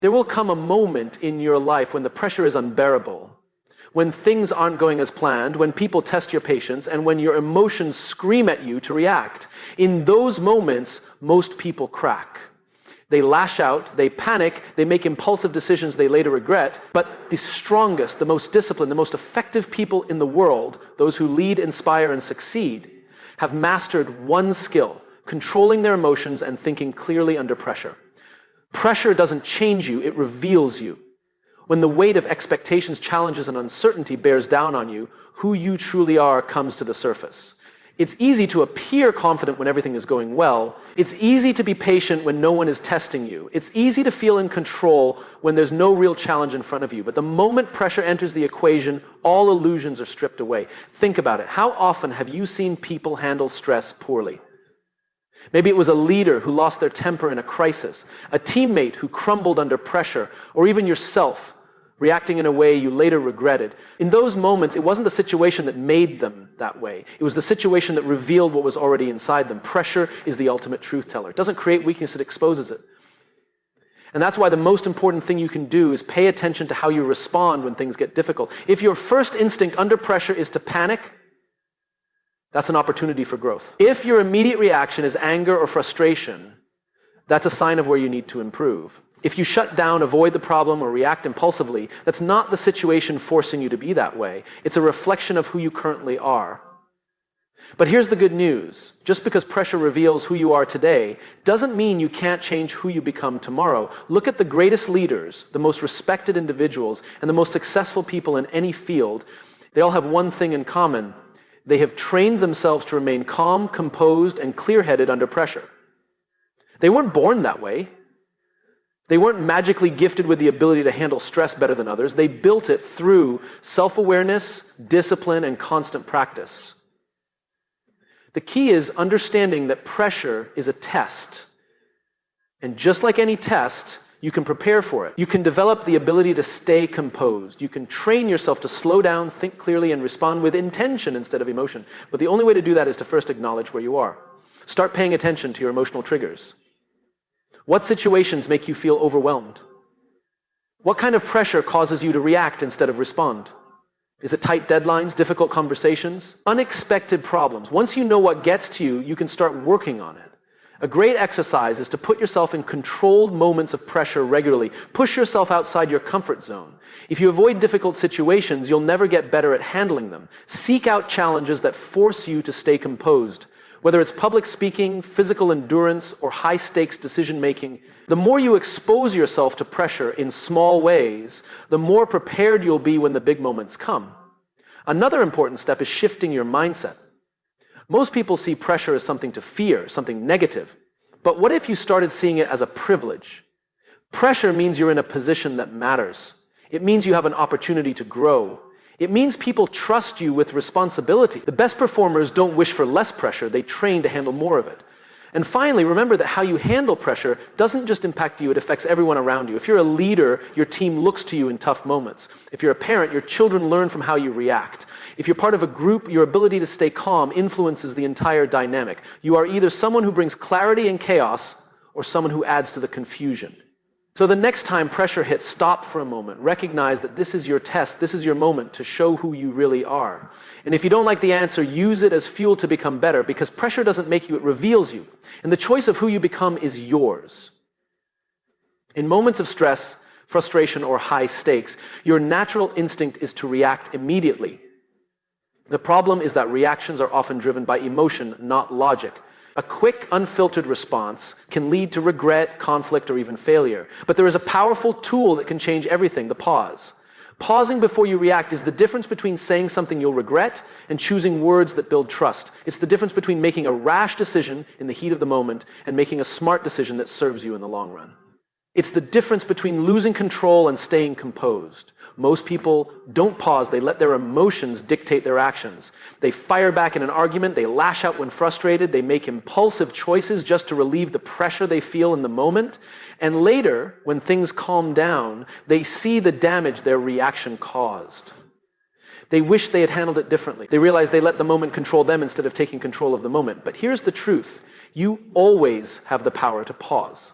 There will come a moment in your life when the pressure is unbearable, when things aren't going as planned, when people test your patience, and when your emotions scream at you to react. In those moments, most people crack. They lash out, they panic, they make impulsive decisions they later regret. But the strongest, the most disciplined, the most effective people in the world, those who lead, inspire, and succeed, have mastered one skill: controlling their emotions and thinking clearly under pressure. Pressure doesn't change you, it reveals you. When the weight of expectations, challenges, and uncertainty bears down on you, who you truly are comes to the surface. It's easy to appear confident when everything is going well. It's easy to be patient when no one is testing you. It's easy to feel in control when there's no real challenge in front of you. But the moment pressure enters the equation, all illusions are stripped away. Think about it. How often have you seen people handle stress poorly? Maybe it was a leader who lost their temper in a crisis, a teammate who crumbled under pressure, or even yourself, reacting in a way you later regretted. In those moments, it wasn't the situation that made them that way. It was the situation that revealed what was already inside them. Pressure is the ultimate truth teller. It doesn't create weakness, it exposes it. And that's why the most important thing you can do is pay attention to how you respond when things get difficult. If your first instinct under pressure is to panic, that's an opportunity for growth. If your immediate reaction is anger or frustration, that's a sign of where you need to improve. If you shut down, avoid the problem, or react impulsively, that's not the situation forcing you to be that way. It's a reflection of who you currently are. But here's the good news. Just because pressure reveals who you are today doesn't mean you can't change who you become tomorrow. Look at the greatest leaders, the most respected individuals, and the most successful people in any field. They all have one thing in common. They have trained themselves to remain calm, composed, and clear-headed under pressure. They weren't born that way. They weren't magically gifted with the ability to handle stress better than others. They built it through self-awareness, discipline, and constant practice. The key is understanding that pressure is a test. And just like any test, you can prepare for it. You can develop the ability to stay composed. You can train yourself to slow down, think clearly, and respond with intention instead of emotion. But the only way to do that is to first acknowledge where you are. Start paying attention to your emotional triggers. What situations make you feel overwhelmed? What kind of pressure causes you to react instead of respond? Is it tight deadlines, difficult conversations, unexpected problems? Once you know what gets to you, you can start working on it. A great exercise is to put yourself in controlled moments of pressure regularly. Push yourself outside your comfort zone. If you avoid difficult situations, you'll never get better at handling them. Seek out challenges that force you to stay composed. Whether it's public speaking, physical endurance, or high-stakes decision-making, the more you expose yourself to pressure in small ways, the more prepared you'll be when the big moments come. Another important step is shifting your mindset. Most people see pressure as something to fear, something negative. But what if you started seeing it as a privilege? Pressure means you're in a position that matters. It means you have an opportunity to grow. It means people trust you with responsibility. The best performers don't wish for less pressure, they train to handle more of it. And finally, remember that how you handle pressure doesn't just impact you, it affects everyone around you. If you're a leader, your team looks to you in tough moments. If you're a parent, your children learn from how you react. If you're part of a group, your ability to stay calm influences the entire dynamic. You are either someone who brings clarity in chaos or someone who adds to the confusion. So the next time pressure hits, stop for a moment. Recognize that this is your test, this is your moment to show who you really are. And if you don't like the answer, use it as fuel to become better, because pressure doesn't make you, it reveals you. And the choice of who you become is yours. In moments of stress, frustration, or high stakes, your natural instinct is to react immediately. The problem is that reactions are often driven by emotion, not logic. A quick, unfiltered response can lead to regret, conflict, or even failure. But there is a powerful tool that can change everything: the pause. Pausing before you react is the difference between saying something you'll regret and choosing words that build trust. It's the difference between making a rash decision in the heat of the moment and making a smart decision that serves you in the long run. It's the difference between losing control and staying composed. Most people don't pause, they let their emotions dictate their actions. They fire back in an argument, they lash out when frustrated, they make impulsive choices just to relieve the pressure they feel in the moment. And later, when things calm down, they see the damage their reaction caused. They wish they had handled it differently. They realize they let the moment control them instead of taking control of the moment. But here's the truth: you always have the power to pause.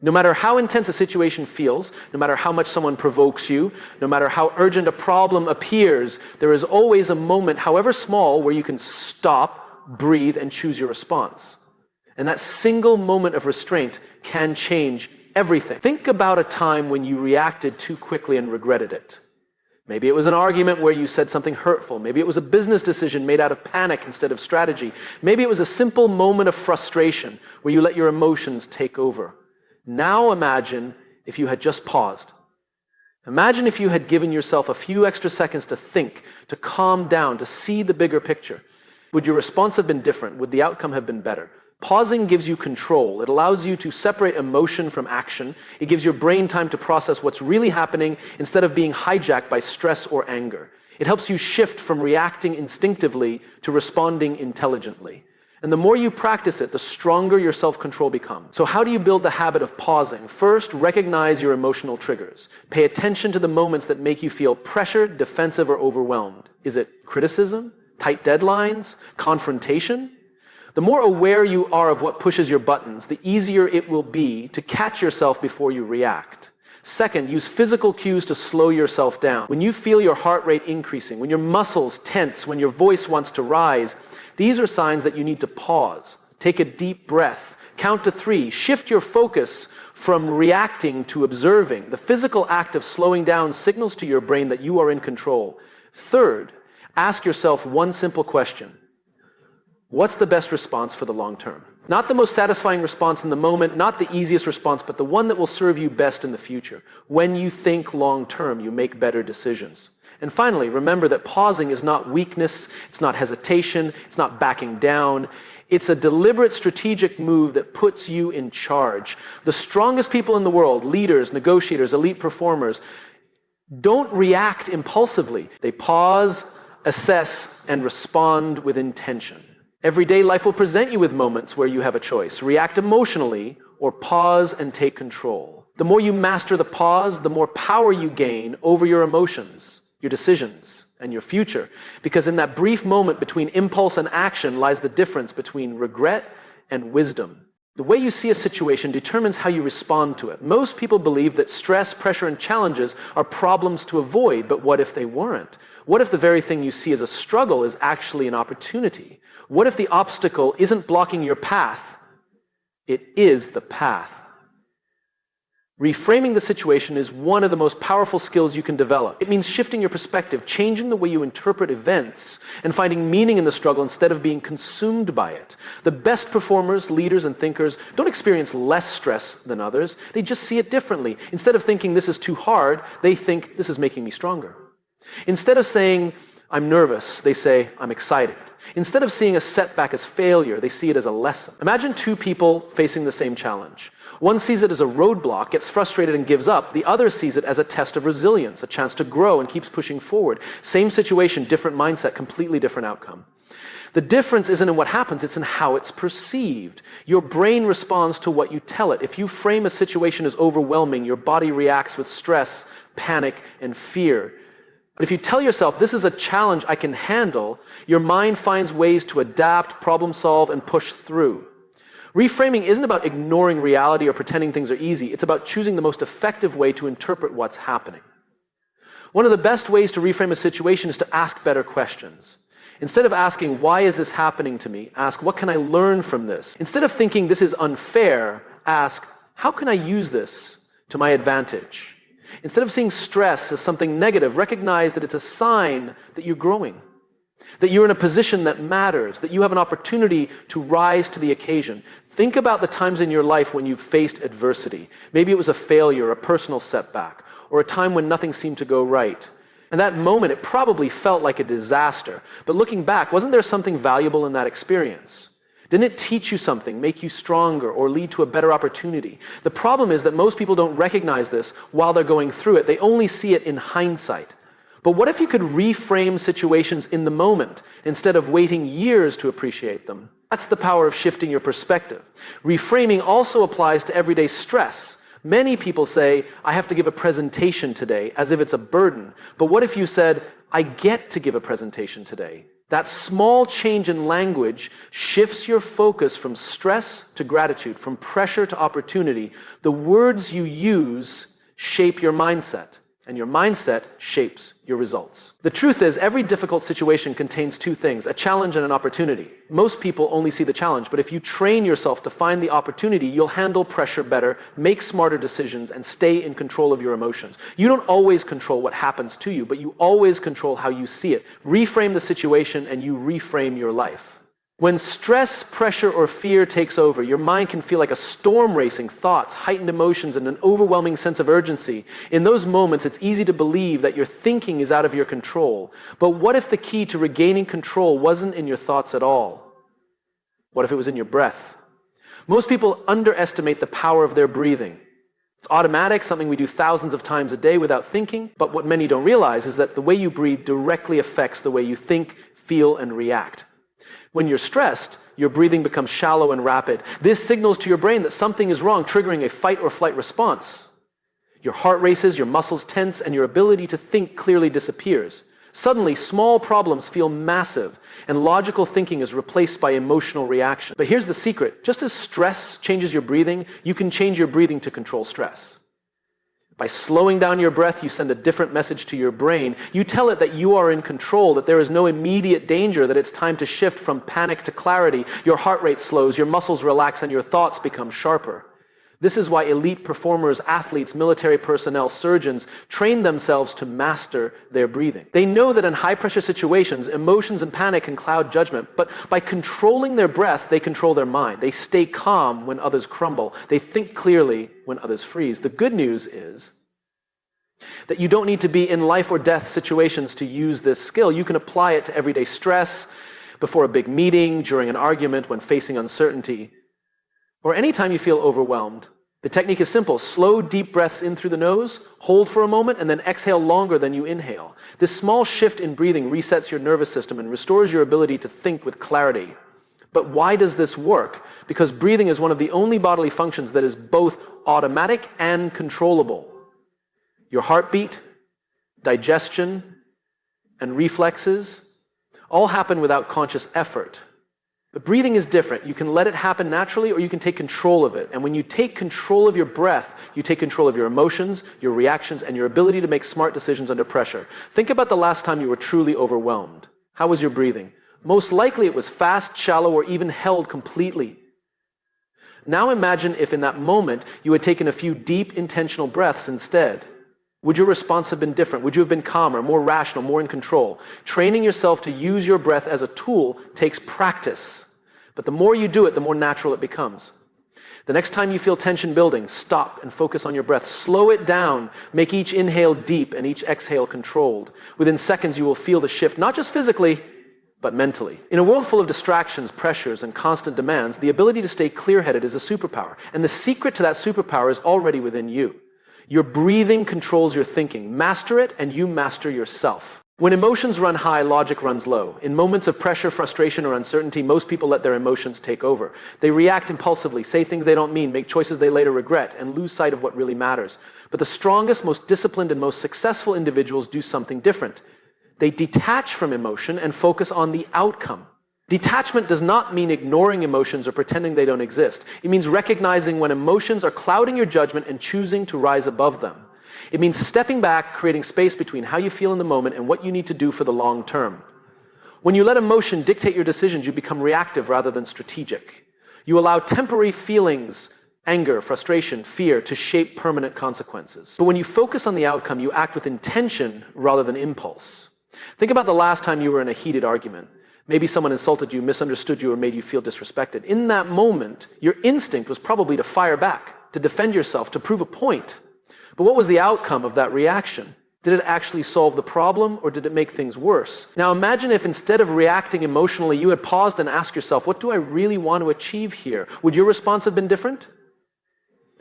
No matter how intense a situation feels, no matter how much someone provokes you, no matter how urgent a problem appears, there is always a moment, however small, where you can stop, breathe, and choose your response. And that single moment of restraint can change everything. Think about a time when you reacted too quickly and regretted it. Maybe it was an argument where you said something hurtful. Maybe it was a business decision made out of panic instead of strategy. Maybe it was a simple moment of frustration where you let your emotions take over. Now imagine if you had just paused. Imagine if you had given yourself a few extra seconds to think, to calm down, to see the bigger picture. Would your response have been different? Would the outcome have been better? Pausing gives you control. It allows you to separate emotion from action. It gives your brain time to process what's really happening instead of being hijacked by stress or anger. It helps you shift from reacting instinctively to responding intelligently. And the more you practice it, the stronger your self-control becomes. So how do you build the habit of pausing? First, recognize your emotional triggers. Pay attention to the moments that make you feel pressured, defensive, or overwhelmed. Is it criticism, tight deadlines, confrontation? The more aware you are of what pushes your buttons, the easier it will be to catch yourself before you react. Second, use physical cues to slow yourself down. When you feel your heart rate increasing, when your muscles tense, when your voice wants to rise, these are signs that you need to pause. Take a deep breath. Count to 3. Shift your focus from reacting to observing. The physical act of slowing down signals to your brain that you are in control. Third, ask yourself one simple question. What's the best response for the long term? Not the most satisfying response in the moment, not the easiest response, but the one that will serve you best in the future. When you think long term, you make better decisions. And finally, remember that pausing is not weakness, it's not hesitation, it's not backing down. It's a deliberate strategic move that puts you in charge. The strongest people in the world, leaders, negotiators, elite performers, don't react impulsively. They pause, assess, and respond with intention. Everyday life will present you with moments where you have a choice. React emotionally or pause and take control. The more you master the pause, the more power you gain over your emotions, your decisions, and your future. Because in that brief moment between impulse and action lies the difference between regret and wisdom. The way you see a situation determines how you respond to it. Most people believe that stress, pressure, and challenges are problems to avoid, but what if they weren't? What if the very thing you see as a struggle is actually an opportunity? What if the obstacle isn't blocking your path? It is the path. Reframing the situation is one of the most powerful skills you can develop. It means shifting your perspective, changing the way you interpret events, and finding meaning in the struggle instead of being consumed by it. The best performers, leaders, and thinkers don't experience less stress than others. They just see it differently. Instead of thinking this is too hard, they think this is making me stronger. Instead of saying, I'm nervous, they say, I'm excited. Instead of seeing a setback as failure, they see it as a lesson. Imagine two people facing the same challenge. One sees it as a roadblock, gets frustrated and gives up. The other sees it as a test of resilience, a chance to grow and keeps pushing forward. Same situation, different mindset, completely different outcome. The difference isn't in what happens, it's in how it's perceived. Your brain responds to what you tell it. If you frame a situation as overwhelming, your body reacts with stress, panic, and fear. But if you tell yourself, this is a challenge I can handle, your mind finds ways to adapt, problem solve, and push through. Reframing isn't about ignoring reality or pretending things are easy. It's about choosing the most effective way to interpret what's happening. One of the best ways to reframe a situation is to ask better questions. Instead of asking, why is this happening to me? Ask, what can I learn from this? Instead of thinking this is unfair, ask, how can I use this to my advantage? Instead of seeing stress as something negative, recognize that it's a sign that you're growing, that you're in a position that matters, that you have an opportunity to rise to the occasion. Think about the times in your life when you've faced adversity. Maybe it was a failure, a personal setback, or a time when nothing seemed to go right. In that moment, it probably felt like a disaster. But looking back, wasn't there something valuable in that experience? Didn't it teach you something, make you stronger, or lead to a better opportunity? The problem is that most people don't recognize this while they're going through it. They only see it in hindsight. But what if you could reframe situations in the moment instead of waiting years to appreciate them? That's the power of shifting your perspective. Reframing also applies to everyday stress. Many people say, I have to give a presentation today, as if it's a burden. But what if you said, I get to give a presentation today? That small change in language shifts your focus from stress to gratitude, from pressure to opportunity. The words you use shape your mindset, and your mindset shapes your results. The truth is, every difficult situation contains two things, a challenge and an opportunity. Most people only see the challenge, but if you train yourself to find the opportunity, you'll handle pressure better, make smarter decisions, and stay in control of your emotions. You don't always control what happens to you, but you always control how you see it. Reframe the situation and you reframe your life. When stress, pressure, or fear takes over, your mind can feel like a storm racing, thoughts, heightened emotions, and an overwhelming sense of urgency. In those moments, it's easy to believe that your thinking is out of your control. But what if the key to regaining control wasn't in your thoughts at all? What if it was in your breath? Most people underestimate the power of their breathing. It's automatic, something we do thousands of times a day without thinking, but what many don't realize is that the way you breathe directly affects the way you think, feel, and react. When you're stressed, your breathing becomes shallow and rapid. This signals to your brain that something is wrong, triggering a fight or flight response. Your heart races, your muscles tense, and your ability to think clearly disappears. Suddenly, small problems feel massive, and logical thinking is replaced by emotional reaction. But here's the secret. Just as stress changes your breathing, you can change your breathing to control stress. By slowing down your breath, you send a different message to your brain. You tell it that you are in control, that there is no immediate danger, that it's time to shift from panic to clarity. Your heart rate slows, your muscles relax, and your thoughts become sharper. This is why elite performers, athletes, military personnel, surgeons train themselves to master their breathing. They know that in high-pressure situations, emotions and panic can cloud judgment, but by controlling their breath, they control their mind. They stay calm when others crumble. They think clearly when others freeze. The good news is that you don't need to be in life or death situations to use this skill. You can apply it to everyday stress, before a big meeting, during an argument, when facing uncertainty, or anytime you feel overwhelmed. The technique is simple. Slow, deep breaths in through the nose, hold for a moment, and then exhale longer than you inhale. This small shift in breathing resets your nervous system and restores your ability to think with clarity. But why does this work? Because breathing is one of the only bodily functions that is both automatic and controllable. Your heartbeat, digestion, and reflexes all happen without conscious effort. But breathing is different. You can let it happen naturally, or you can take control of it. And when you take control of your breath, you take control of your emotions, your reactions, and your ability to make smart decisions under pressure. Think about the last time you were truly overwhelmed. How was your breathing? Most likely it was fast, shallow, or even held completely. Now imagine if in that moment you had taken a few deep, intentional breaths instead. Would your response have been different? Would you have been calmer, more rational, more in control? Training yourself to use your breath as a tool takes practice. But the more you do it, the more natural it becomes. The next time you feel tension building, stop and focus on your breath. Slow it down. Make each inhale deep and each exhale controlled. Within seconds, you will feel the shift, not just physically, but mentally. In a world full of distractions, pressures, and constant demands, the ability to stay clear-headed is a superpower. And the secret to that superpower is already within you. Your breathing controls your thinking. Master it, and you master yourself. When emotions run high, logic runs low. In moments of pressure, frustration, or uncertainty, most people let their emotions take over. They react impulsively, say things they don't mean, make choices they later regret, and lose sight of what really matters. But the strongest, most disciplined, and most successful individuals do something different. They detach from emotion and focus on the outcome. Detachment does not mean ignoring emotions or pretending they don't exist. It means recognizing when emotions are clouding your judgment and choosing to rise above them. It means stepping back, creating space between how you feel in the moment and what you need to do for the long term. When you let emotion dictate your decisions, you become reactive rather than strategic. You allow temporary feelings, anger, frustration, fear, to shape permanent consequences. But when you focus on the outcome, you act with intention rather than impulse. Think about the last time you were in a heated argument. Maybe someone insulted you, misunderstood you, or made you feel disrespected. In that moment, your instinct was probably to fire back, to defend yourself, to prove a point. But what was the outcome of that reaction? Did it actually solve the problem, or did it make things worse? Now imagine if instead of reacting emotionally, you had paused and asked yourself, what do I really want to achieve here? Would your response have been different?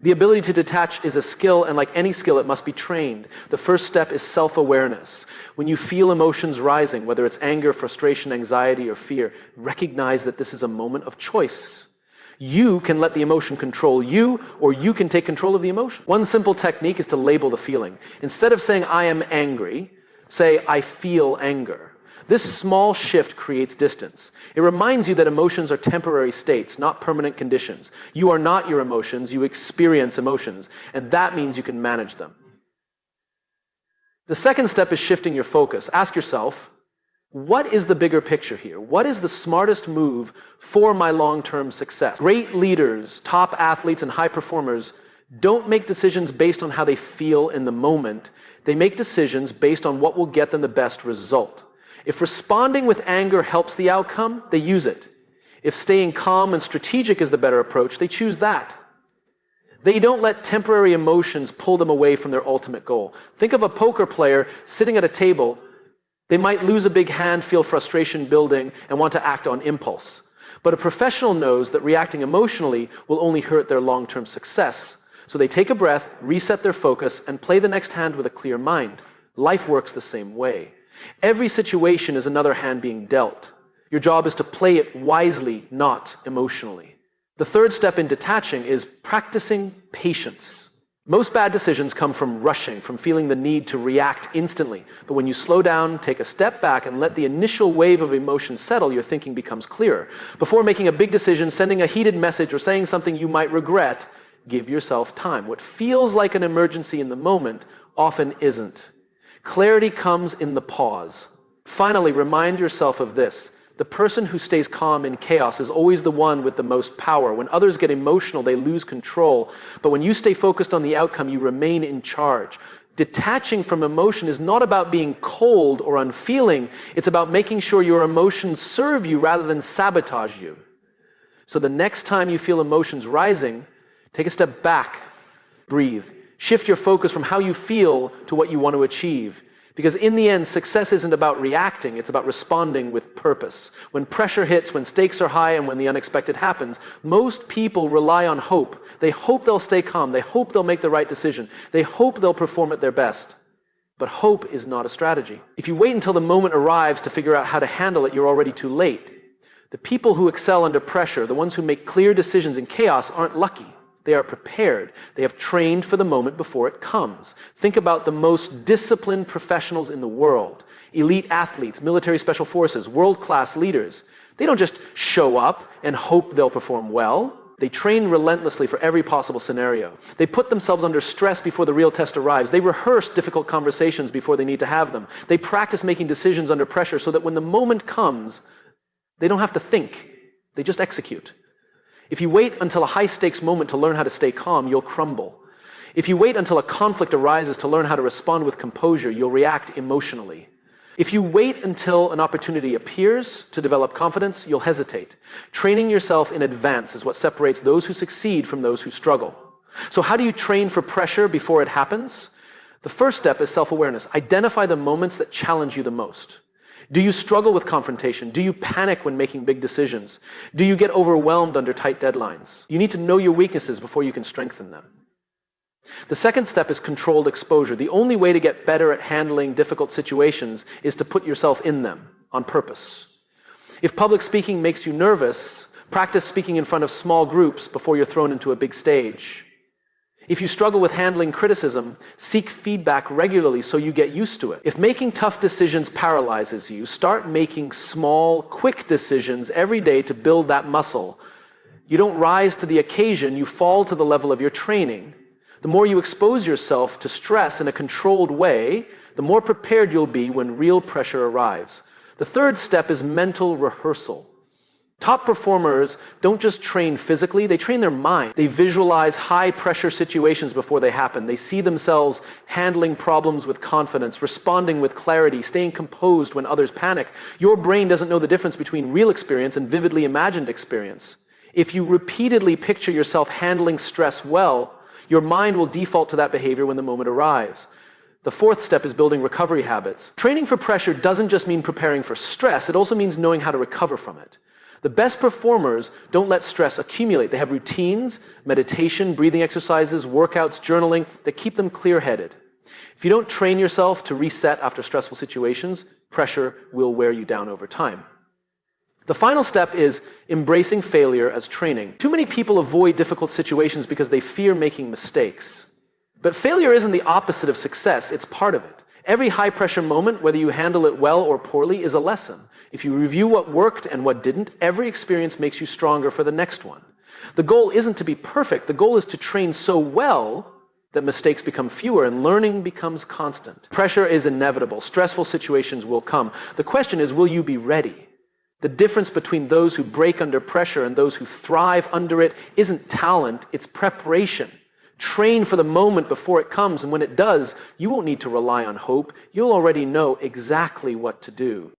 The ability to detach is a skill, and like any skill, it must be trained. The first step is self-awareness. When you feel emotions rising, whether it's anger, frustration, anxiety, or fear, recognize that this is a moment of choice. You can let the emotion control you, or you can take control of the emotion. One simple technique is to label the feeling. Instead of saying, I am angry, say, I feel anger. This small shift creates distance. It reminds you that emotions are temporary states, not permanent conditions. You are not your emotions, you experience emotions, and that means you can manage them. The second step is shifting your focus. Ask yourself, what is the bigger picture here? What is the smartest move for my long-term success? Great leaders, top athletes, and high performers don't make decisions based on how they feel in the moment. They make decisions based on what will get them the best result. If responding with anger helps the outcome, they use it. If staying calm and strategic is the better approach, they choose that. They don't let temporary emotions pull them away from their ultimate goal. Think of a poker player sitting at a table. They might lose a big hand, feel frustration building, and want to act on impulse. But a professional knows that reacting emotionally will only hurt their long-term success. So they take a breath, reset their focus, and play the next hand with a clear mind. Life works the same way. Every situation is another hand being dealt. Your job is to play it wisely, not emotionally. The third step in detaching is practicing patience. Most bad decisions come from rushing, from feeling the need to react instantly. But when you slow down, take a step back, and let the initial wave of emotion settle, your thinking becomes clearer. Before making a big decision, sending a heated message, or saying something you might regret, give yourself time. What feels like an emergency in the moment often isn't. Clarity comes in the pause. Finally, remind yourself of this. The person who stays calm in chaos is always the one with the most power. When others get emotional, they lose control. But when you stay focused on the outcome, you remain in charge. Detaching from emotion is not about being cold or unfeeling. It's about making sure your emotions serve you rather than sabotage you. So the next time you feel emotions rising, take a step back, breathe. Shift your focus from how you feel to what you want to achieve. Because in the end, success isn't about reacting, it's about responding with purpose. When pressure hits, when stakes are high, and when the unexpected happens, most people rely on hope. They hope they'll stay calm, they hope they'll make the right decision, they hope they'll perform at their best. But hope is not a strategy. If you wait until the moment arrives to figure out how to handle it, you're already too late. The people who excel under pressure, the ones who make clear decisions in chaos, aren't lucky. They are prepared. They have trained for the moment before it comes. Think about the most disciplined professionals in the world. Elite athletes, military special forces, world-class leaders. They don't just show up and hope they'll perform well. They train relentlessly for every possible scenario. They put themselves under stress before the real test arrives. They rehearse difficult conversations before they need to have them. They practice making decisions under pressure so that when the moment comes, they don't have to think. They just execute. If you wait until a high-stakes moment to learn how to stay calm, you'll crumble. If you wait until a conflict arises to learn how to respond with composure, you'll react emotionally. If you wait until an opportunity appears to develop confidence, you'll hesitate. Training yourself in advance is what separates those who succeed from those who struggle. So how do you train for pressure before it happens? The first step is self-awareness. Identify the moments that challenge you the most. Do you struggle with confrontation? Do you panic when making big decisions? Do you get overwhelmed under tight deadlines? You need to know your weaknesses before you can strengthen them. The second step is controlled exposure. The only way to get better at handling difficult situations is to put yourself in them on purpose. If public speaking makes you nervous, practice speaking in front of small groups before you're thrown into a big stage. If you struggle with handling criticism, seek feedback regularly so you get used to it. If making tough decisions paralyzes you, start making small, quick decisions every day to build that muscle. You don't rise to the occasion, you fall to the level of your training. The more you expose yourself to stress in a controlled way, the more prepared you'll be when real pressure arrives. The third step is mental rehearsal. Top performers don't just train physically, they train their mind. They visualize high-pressure situations before they happen. They see themselves handling problems with confidence, responding with clarity, staying composed when others panic. Your brain doesn't know the difference between real experience and vividly imagined experience. If you repeatedly picture yourself handling stress well, your mind will default to that behavior when the moment arrives. The fourth step is building recovery habits. Training for pressure doesn't just mean preparing for stress, it also means knowing how to recover from it. The best performers don't let stress accumulate. They have routines, meditation, breathing exercises, workouts, journaling that keep them clear-headed. If you don't train yourself to reset after stressful situations, pressure will wear you down over time. The final step is embracing failure as training. Too many people avoid difficult situations because they fear making mistakes. But failure isn't the opposite of success, it's part of it. Every high-pressure moment, whether you handle it well or poorly, is a lesson. If you review what worked and what didn't, every experience makes you stronger for the next one. The goal isn't to be perfect. The goal is to train so well that mistakes become fewer and learning becomes constant. Pressure is inevitable. Stressful situations will come. The question is, will you be ready? The difference between those who break under pressure and those who thrive under it isn't talent, it's preparation. Train for the moment before it comes, and when it does, you won't need to rely on hope. You'll already know exactly what to do.